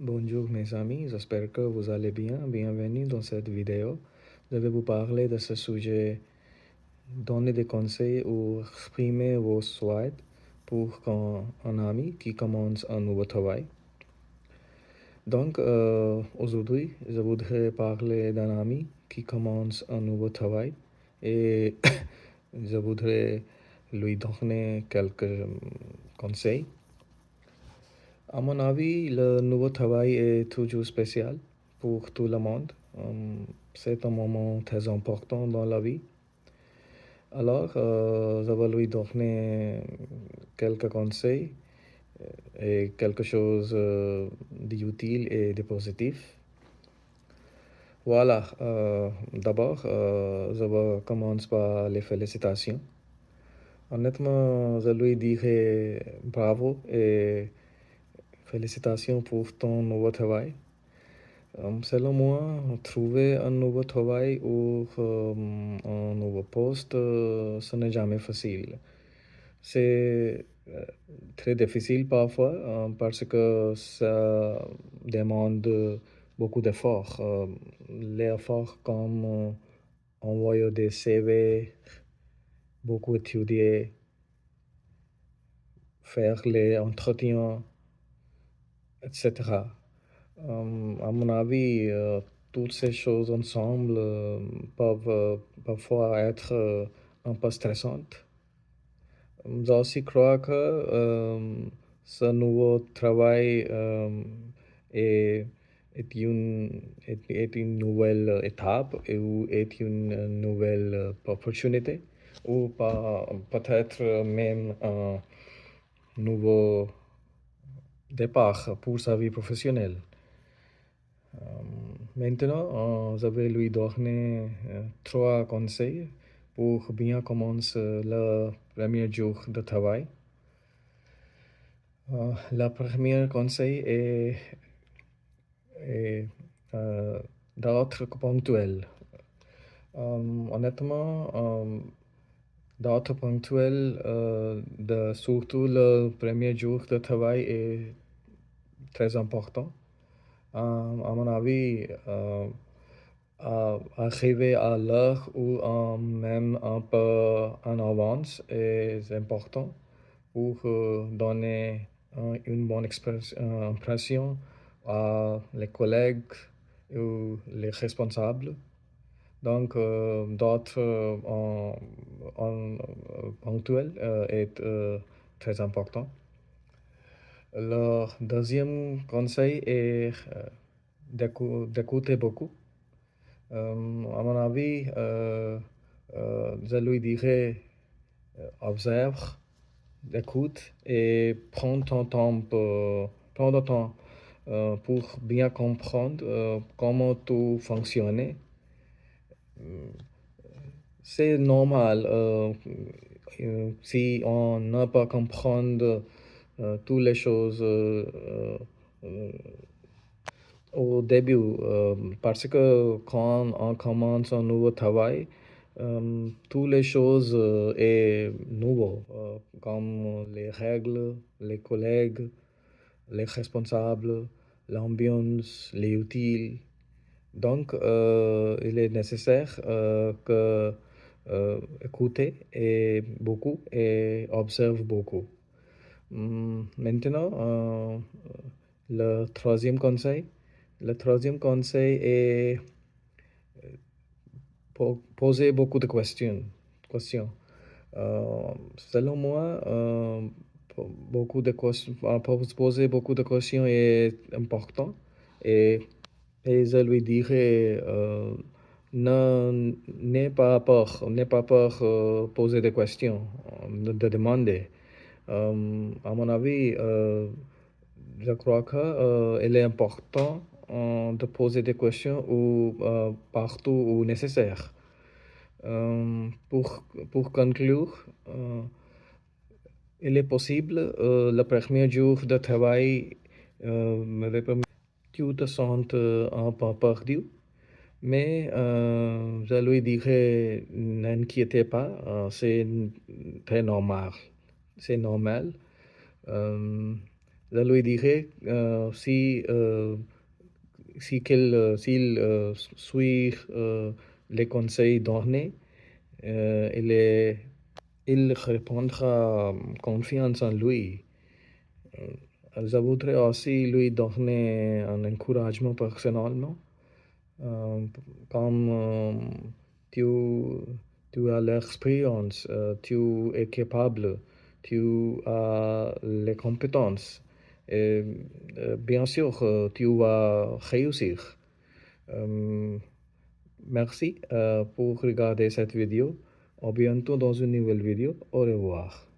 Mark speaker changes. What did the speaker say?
Speaker 1: Bonjour mes amis, j'espère que vous allez bien. Bienvenue dans cette vidéo. Je vais vous parler de ce sujet, donner des conseils ou exprimer vos souhaits pour un ami qui commence un nouveau travail. Donc, aujourd'hui, je voudrais parler d'un ami qui commence un nouveau travail et je voudrais lui donner quelques conseils. À mon avis, le nouveau travail est toujours spécial pour tout le monde. C'est un moment très important dans la vie. Alors, je vais lui donner quelques conseils et quelque chose d'utile et de positif. Voilà, d'abord, je vais commencer par les félicitations. Honnêtement, je lui dirai bravo et félicitations pour ton nouveau travail. Selon moi, trouver un nouveau travail ou un nouveau poste, ce n'est jamais facile. C'est très difficile parfois parce que ça demande beaucoup d'efforts. Les efforts comme envoyer des CV, beaucoup étudier, faire les entretiens, etc. À mon avis, toutes ces choses ensemble peuvent parfois être un peu stressantes. Je aussi crois que ce nouveau travail est, est une nouvelle étape ou est une nouvelle opportunité ou peut-être même un nouveau départ pour sa vie professionnelle. Maintenant, je vais lui donner trois conseils pour bien commencer le premier jour de travail. Le premier conseil est d'être ponctuel. Honnêtement, d'être ponctuel, surtout le premier jour de travail, est très important. À mon avis, arriver à l'heure ou même un peu en avance est important pour donner une bonne impression à les collègues ou les responsables. Donc, d'être ponctuel est très important. Le deuxième conseil est d'écouter beaucoup. À mon avis, je lui dirais observe, écoute et prends ton temps pour bien comprendre comment tout fonctionne. C'est normal si on n'a pas comprendre toutes les choses euh, au début, parce que quand on commence un nouveau travail, toutes les choses est nouveau, comme les règles, les collègues, les responsables, l'ambiance, les outils. Donc, il est nécessaire que écouter beaucoup et observe beaucoup. Maintenant, le troisième conseil. Le troisième conseil est poser beaucoup de questions. Selon moi, poser beaucoup de questions est important et, et je lui dirais n'aie pas peur poser des questions, de demander. À mon avis, je crois que il est important de poser des questions partout où nécessaire. Pour conclure, il est possible le premier jour de travail me permet tu te sens un peu perdu, mais je lui dirais n'inquiétez pas, c'est très normal. C'est normal. Euh, je lui dirai s'il suit les conseils donnés, il reprendra confiance en lui. Je voudrais aussi lui donner un encouragement personnellement, euh, comme tu, tu as l'expérience, tu es capable, tu as les compétences. Et, bien sûr, tu vas réussir. Euh, Merci pour regarder cette vidéo. À bientôt dans une nouvelle vidéo. Au revoir.